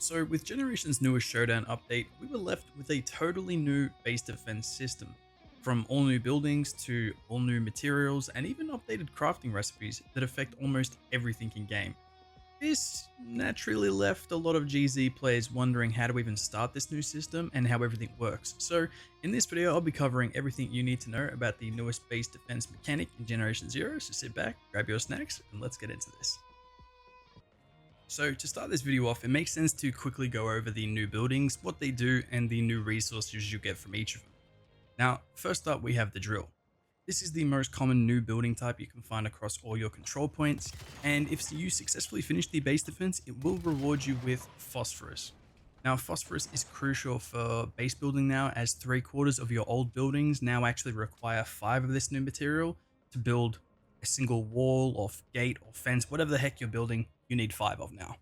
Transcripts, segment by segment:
So with Generation's newest Showdown update, we were left with a totally new base defense system. From all new buildings to all new materials and even updated crafting recipes that affect almost everything in game. This naturally left a lot of GZ players wondering how to even start this new system and how everything works. So in this video I'll be covering everything you need to know about the newest base defense mechanic in Generation 0, so sit back, grab your snacks and let's get into this. So to start this video off, it makes sense to quickly go over the new buildings, what they do, and the new resources you get from each of them. Now, first up we have the drill. This is the most common new building type you can find across all your control points, and if you successfully finish the base defense, it will reward you with phosphorus. Now, phosphorus is crucial for base building now, as 3/4 of your old buildings now actually require 5 of this new material to build a single wall or gate or fence, whatever the heck you're building, you need 5 of now.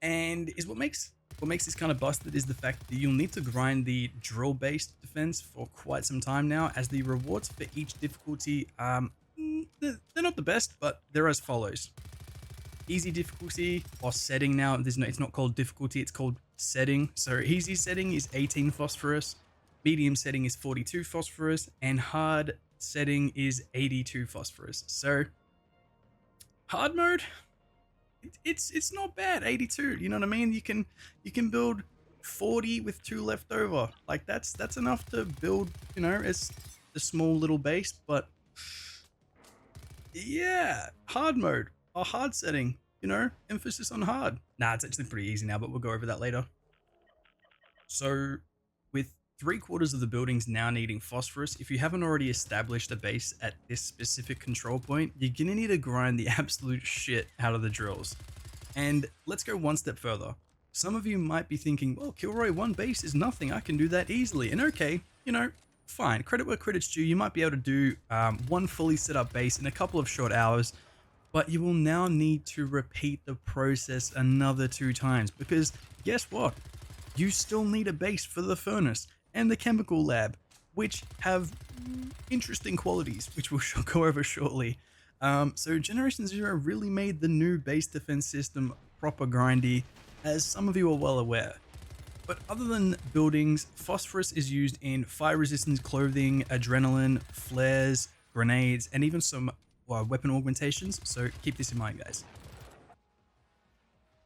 And is what makes this kind of busted is the fact that you'll need to grind the drill based defense for quite some time now, as the rewards for each difficulty they're not the best, but they're as follows. Easy difficulty or setting now, it's not called difficulty, it's called setting. So easy setting is 18 phosphorus, medium setting is 42 phosphorus, and hard setting is 82 phosphorus. So hard mode, it's not bad. 82, you know what I mean? You can build 40 with 2 left over. Like that's enough to build, you know, as the small little base. But yeah, hard mode or hard setting, you know, emphasis on hard. Nah, it's actually pretty easy now, but we'll go over that later. So with 3/4 of the buildings now needing phosphorus, if you haven't already established a base at this specific control point, you're gonna need to grind the absolute shit out of the drills. And let's go one step further. Some of you might be thinking, well, Kilroy, one base is nothing, I can do that easily. And okay, you know, fine, credit where credit's due, you might be able to do one fully set up base in a couple of short hours, but you will now need to repeat the process another 2 times, because guess what? You still need a base for the furnace and the chemical lab, which have interesting qualities, which we'll go over shortly. So Generation 0 really made the new base defense system proper grindy, as some of you are well aware. But other than buildings, phosphorus is used in fire resistance clothing, adrenaline, flares, grenades, and even some weapon augmentations, so keep this in mind, guys.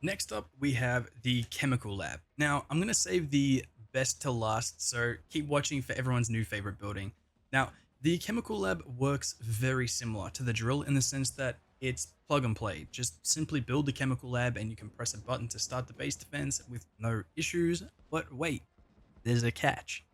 Next up, we have the chemical lab. Now, I'm going to save the best to last, so keep watching for everyone's new favorite building. Now, the chemical lab works very similar to the drill in the sense that it's plug and play. Just simply build the chemical lab and you can press a button to start the base defense with no issues. But wait, there's a catch.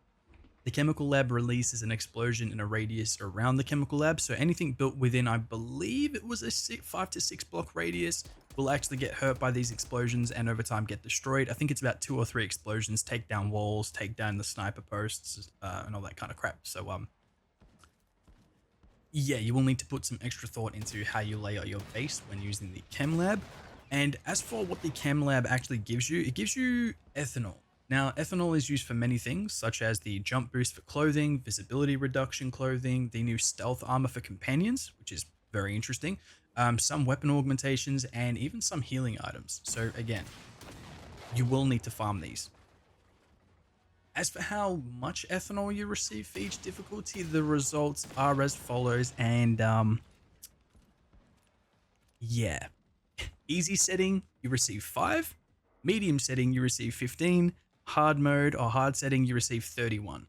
The chemical lab releases an explosion in a radius around the chemical lab, so anything built within, I believe it was a 5 to 6 block radius, will actually get hurt by these explosions and over time get destroyed. I think it's about 2 or 3 explosions, take down walls, take down the sniper posts, and all that kind of crap. So yeah, you will need to put some extra thought into how you lay out your base when using the chem lab. And as for what the chem lab actually gives you, it gives you ethanol. Now, ethanol is used for many things, such as the jump boost for clothing, visibility reduction clothing, the new stealth armor for companions, which is very interesting, some weapon augmentations, and even some healing items. So again, you will need to farm these. As for how much ethanol you receive for each difficulty, the results are as follows, and yeah. Easy setting, you receive 5. Medium setting, you receive 15. Hard mode or hard setting, you receive 31.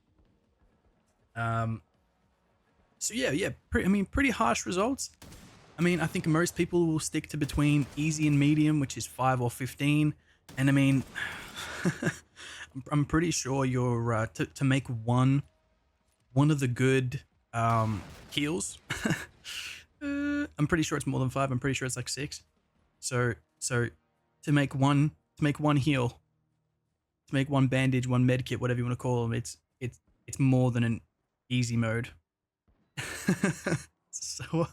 So yeah, pretty harsh results. I mean, I think most people will stick to between easy and medium, which is 5 or 15. And I mean, I'm pretty sure you're to make one of the good heals. I'm pretty sure it's more than 5. I'm pretty sure it's like 6. So to make one heal, to make one bandage, one med kit, whatever you want to call them, it's more than an easy mode. So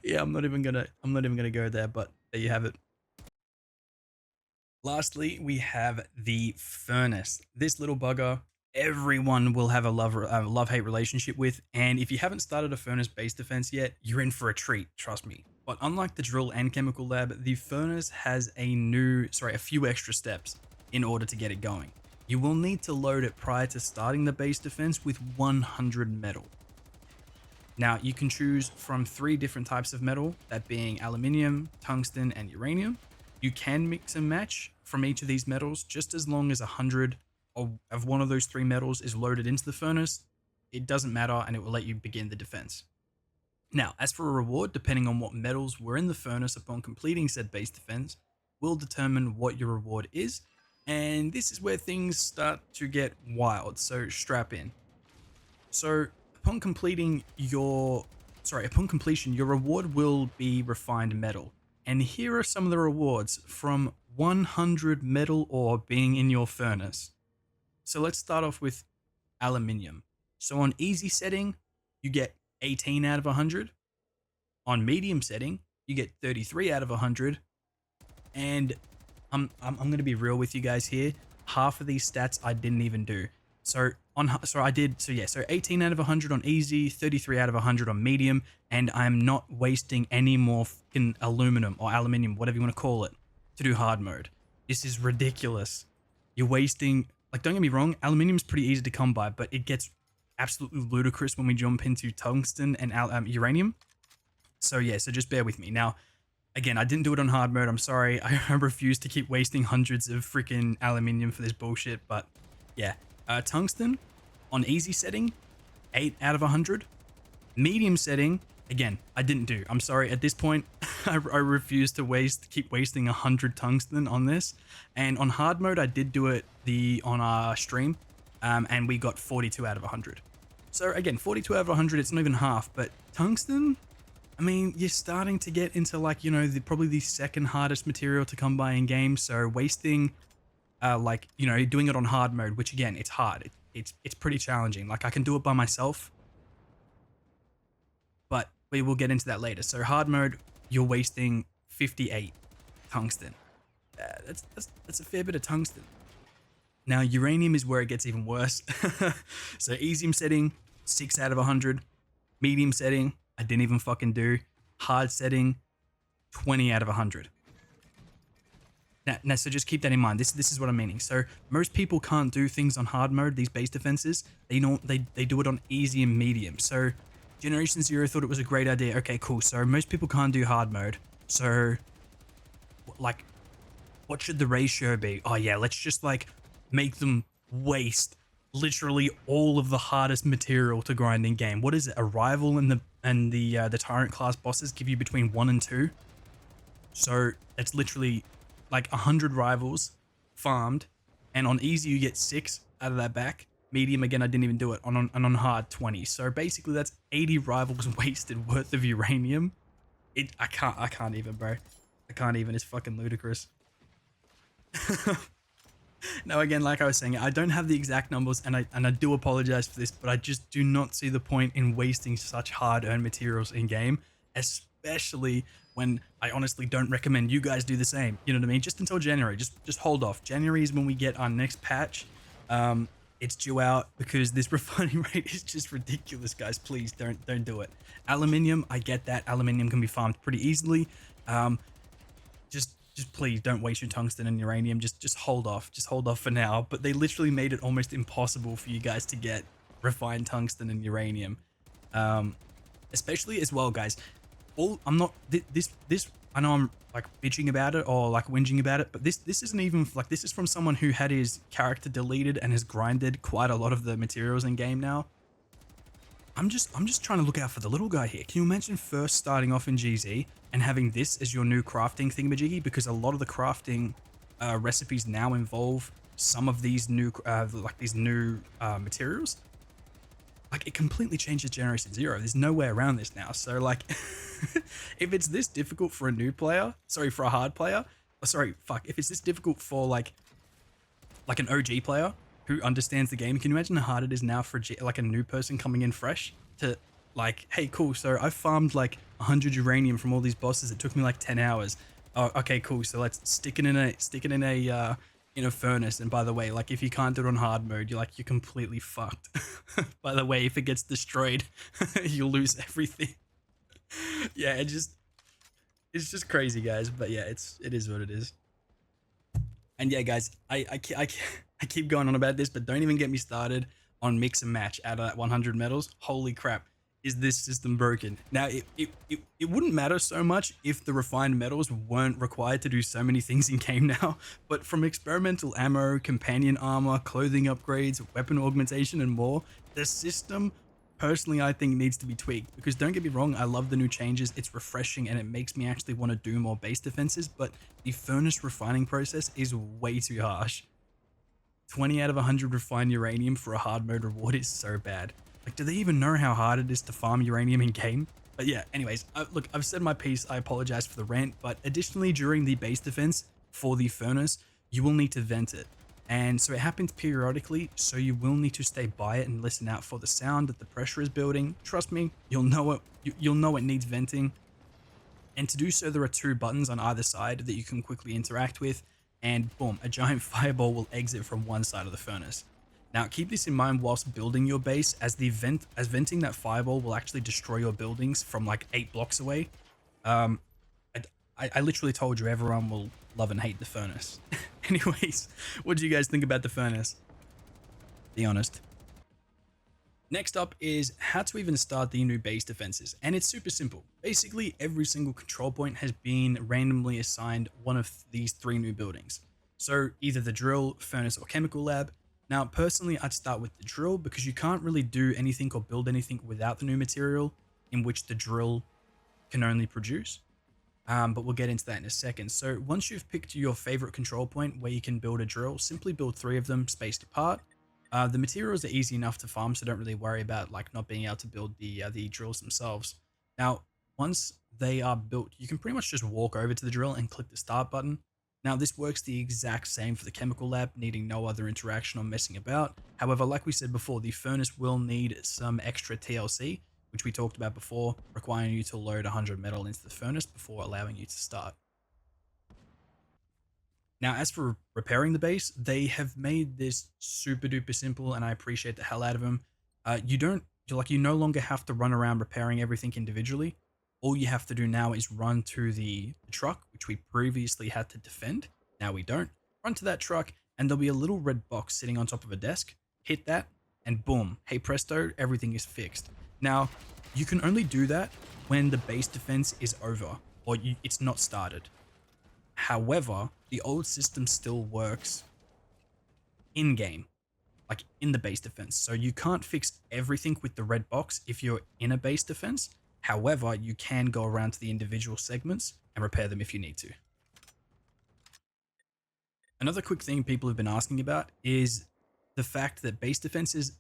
yeah, I'm not even gonna go there, but there you have it. Lastly, we have the furnace. This little bugger, everyone will have a love-hate relationship with, and if you haven't started a furnace base defense yet, you're in for a treat, trust me. But unlike the drill and chemical lab, the furnace has a few extra steps in order to get it going. You will need to load it prior to starting the base defense with 100 metal. Now, you can choose from 3 different types of metal, that being aluminium, tungsten, and uranium. You can mix and match from each of these metals just as long as 100 of one of those 3 metals is loaded into the furnace. It doesn't matter, and it will let you begin the defense. Now, as for a reward, depending on what metals were in the furnace upon completing said base defense, will determine what your reward is. And this is where things start to get wild, so strap in. So upon completion, your reward will be refined metal. And here are some of the rewards from 100 metal ore being in your furnace. So let's start off with aluminium. So on easy setting, you get 18 out of 100. On medium setting, you get 33 out of 100. And I'm going to be real with you guys here. Half of these stats I didn't even do. So 18 out of 100 on easy, 33 out of 100 on medium, and I'm not wasting any more fucking aluminum or aluminium, whatever you want to call it, to do hard mode. This is ridiculous. You're wasting, like, don't get me wrong, aluminium's pretty easy to come by, but it gets absolutely ludicrous when we jump into tungsten and uranium. So just bear with me. Now, again, I didn't do it on hard mode. I'm sorry. I refuse to keep wasting hundreds of freaking aluminium for this bullshit, but yeah. Tungsten on easy setting, 8 out of 100. Medium setting, again, I didn't do. I'm sorry. At this point, I refuse to keep wasting 100 tungsten on this. And on hard mode, I did do it on our stream, and we got 42 out of 100. So again, 42 out of 100, it's not even half, but tungsten, I mean, you're starting to get into, like, you know, probably the second hardest material to come by in game. So wasting, doing it on hard mode, which again, it's hard. It's pretty challenging. Like, I can do it by myself, but we will get into that later. So hard mode, you're wasting 58 tungsten. That's a fair bit of tungsten. Now, uranium is where it gets even worse. So easy setting, 6 out of 100. Medium setting, I didn't even fucking do. Hard setting, 20 out of 100. Now, so just keep that in mind. This is what I'm meaning. So most people can't do things on hard mode, these base defenses. They do it on easy and medium. So Generation Zero thought it was a great idea. Okay, cool. So most people can't do hard mode. So, like, what should the ratio be? Oh yeah, let's just, like, make them waste literally all of the hardest material to grind in game. What is it? A rival and the tyrant class bosses give you between 1 and 2. So it's literally like 100 rivals farmed, and on easy you get 6 out of that back. Medium, again, I didn't even do it. On hard, 20. So basically that's 80 rivals wasted worth of uranium. I can't even, bro. I can't even. It's fucking ludicrous. Now, again, like I was saying, I don't have the exact numbers, and I do apologize for this, but I just do not see the point in wasting such hard-earned materials in game, especially when I honestly don't recommend you guys do the same. You know what I mean? Just until January. Just hold off. January is when we get our next patch. It's due out because this refining rate is just ridiculous, guys. Please don't do it. Aluminium, I get that. Aluminium can be farmed pretty easily. Just please don't waste your tungsten and uranium. Just hold off. Just hold off for now. But they literally made it almost impossible for you guys to get refined tungsten and uranium. Especially as well, guys. I know I'm like bitching about it or like whinging about it, but this isn't even like, this is from someone who had his character deleted and has grinded quite a lot of the materials in game now. I'm just trying to look out for the little guy here. Can you imagine first starting off in GZ and having this as your new crafting thingamajiggy? Because a lot of the crafting recipes now involve some of these new materials. Like, it completely changes Generation Zero. There's no way around this now. So, like, if it's this difficult for a new player, for a hard player, if it's this difficult for like an OG player who understands the game, can you imagine how hard it is now for a new person coming in fresh to, like, hey, cool, so I farmed like 100 uranium from all these bosses. It took me like 10 hours. Oh, okay, cool. So let's stick it in a furnace. And by the way, like, if you can't do it on hard mode, you're completely fucked. By the way, if it gets destroyed, you'll lose everything. Yeah, It's just crazy, guys. But yeah, it is what it is. And yeah, guys, I keep going on about this, but don't even get me started on mix and match out of that 100 metals. Holy crap, is this system broken? Now, it wouldn't matter so much if the refined metals weren't required to do so many things in game now, but from experimental ammo, companion armor, clothing upgrades, weapon augmentation, and more, the system personally I think needs to be tweaked, because don't get me wrong, I love the new changes, it's refreshing and it makes me actually want to do more base defenses, but the furnace refining process is way too harsh. 20 out of 100 refined uranium for a hard mode reward is so bad. Like, do they even know how hard it is to farm uranium in game? But yeah, anyways, look, I've said my piece, I apologize for the rant, but additionally during the base defense for the furnace, you will need to vent it. And so it happens periodically, so you will need to stay by it and listen out for the sound that the pressure is building. Trust me, you'll know it. You'll know it needs venting. And to do so, there are two buttons on either side that you can quickly interact with, and boom, a giant fireball will exit from one side of the furnace. Now, keep this in mind whilst building your base, as venting that fireball will actually destroy your buildings from like 8 blocks away. Um, I literally told you everyone will love and hate the furnace. Anyways, what do you guys think about the furnace? Be honest. Next up is how to even start the new base defenses, and it's super simple. Basically, every single control point has been randomly assigned one of these 3 new buildings. So either the drill, furnace, or chemical lab. Now, personally, I'd start with the drill because you can't really do anything or build anything without the new material in which the drill can only produce. But we'll get into that in a second. So once you've picked your favorite control point where you can build a drill, simply build 3 of them spaced apart. The materials are easy enough to farm, so don't really worry about like not being able to build the drills themselves. Now, once they are built, you can pretty much just walk over to the drill and click the start button. Now, this works the exact same for the chemical lab, needing no other interaction or messing about. However, like we said before, the furnace will need some extra TLC, which we talked about before, requiring you to load 100 metal into the furnace before allowing you to start. Now, as for repairing the base, they have made this super duper simple, and I appreciate the hell out of them. You no longer have to run around repairing everything individually. All you have to do now is run to the truck, which we previously had to defend. Now we don't. Run to that truck, and there'll be a little red box sitting on top of a desk. Hit that, and boom, hey presto, everything is fixed. Now, you can only do that when the base defense is over, or it's not started. However, the old system still works in-game, like in the base defense. So you can't fix everything with the red box if you're in a base defense. However, you can go around to the individual segments and repair them if you need to. Another quick thing people have been asking about is the fact that base defenses,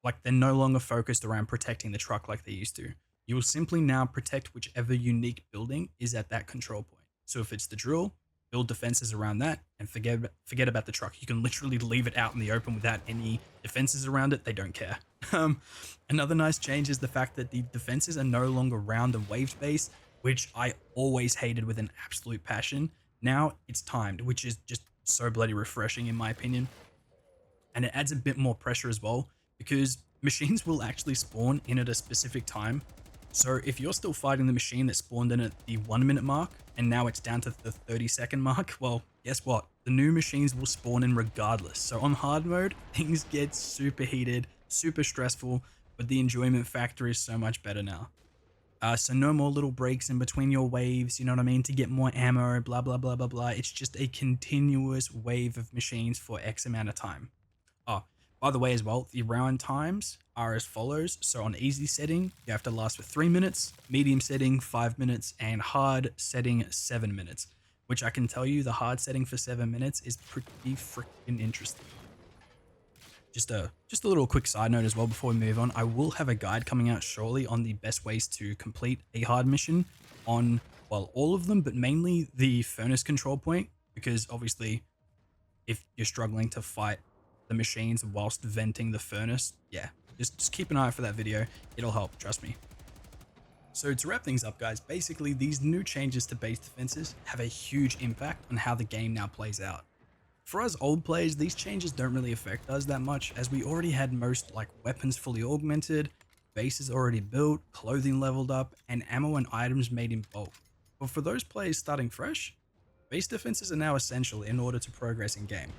like, they're no longer focused around protecting the truck like they used to. You will simply now protect whichever unique building is at that control point. So if it's the drill, build defenses around that and forget about the truck. You can literally leave it out in the open without any defenses around it. They don't care. Another nice change is the fact that the defenses are no longer round and waved based, which I always hated with an absolute passion. Now it's timed, which is just so bloody refreshing in my opinion. And it adds a bit more pressure as well, because machines will actually spawn in at a specific time. So if you're still fighting the machine that spawned in at the 1 minute mark, and now it's down to the 30-second mark, well, guess what? The new machines will spawn in regardless. So on hard mode, things get super heated, super stressful, but the enjoyment factor is so much better now. So no more little breaks in between your waves, you know what I mean, to get more ammo, blah, blah, blah, blah, blah. It's just a continuous wave of machines for X amount of time. Oh, by the way as well, the round times are as follows. So on easy setting, you have to last for 3 minutes, medium setting 5 minutes, and hard setting 7 minutes, which I can tell you the hard setting for 7 minutes is pretty freaking interesting. Just a little quick side note as well before we move on. I will have a guide coming out shortly on the best ways to complete a hard mission on, well, all of them, but mainly the furnace control point, because obviously if you're struggling to fight the machines whilst venting the furnace, yeah, just keep an eye out for that video. It'll help, trust me. So to wrap things up, guys, basically these new changes to base defenses have a huge impact on how the game now plays out. For us old players, these changes don't really affect us that much, as we already had most like weapons fully augmented, bases already built, clothing leveled up, and ammo and items made in bulk. But for those players starting fresh, base defenses are now essential in order to progress in game.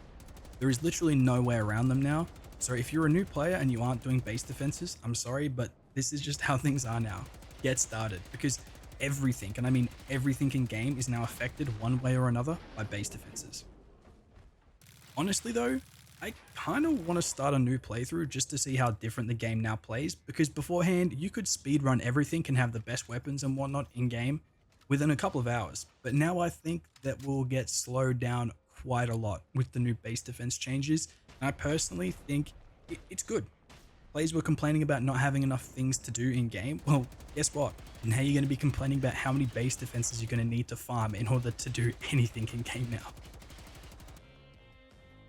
There is literally no way around them now. So if you're a new player and you aren't doing base defenses, I'm sorry, but this is just how things are now. Get started, because everything, and I mean everything in game, is now affected one way or another by base defenses. Honestly though, I kind of want to start a new playthrough just to see how different the game now plays, because beforehand you could speedrun everything and have the best weapons and whatnot in game within a couple of hours. But now I think that will get slowed down quite a lot with the new base defense changes. And I personally think it's good. Players were complaining about not having enough things to do in game. Well, guess what? Now you're going to be complaining about how many base defenses you're going to need to farm in order to do anything in game now.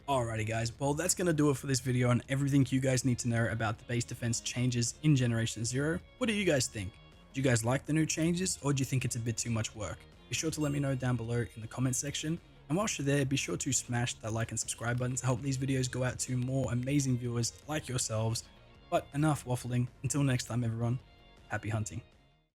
Alrighty guys, well that's going to do it for this video on everything you guys need to know about the base defense changes in Generation 0. What do you guys think? Do you guys like the new changes, or do you think it's a bit too much work? Be sure to let me know down below in the comment section. And whilst you're there, be sure to smash that like and subscribe button to help these videos go out to more amazing viewers like yourselves. But enough waffling. Until next time everyone, happy hunting.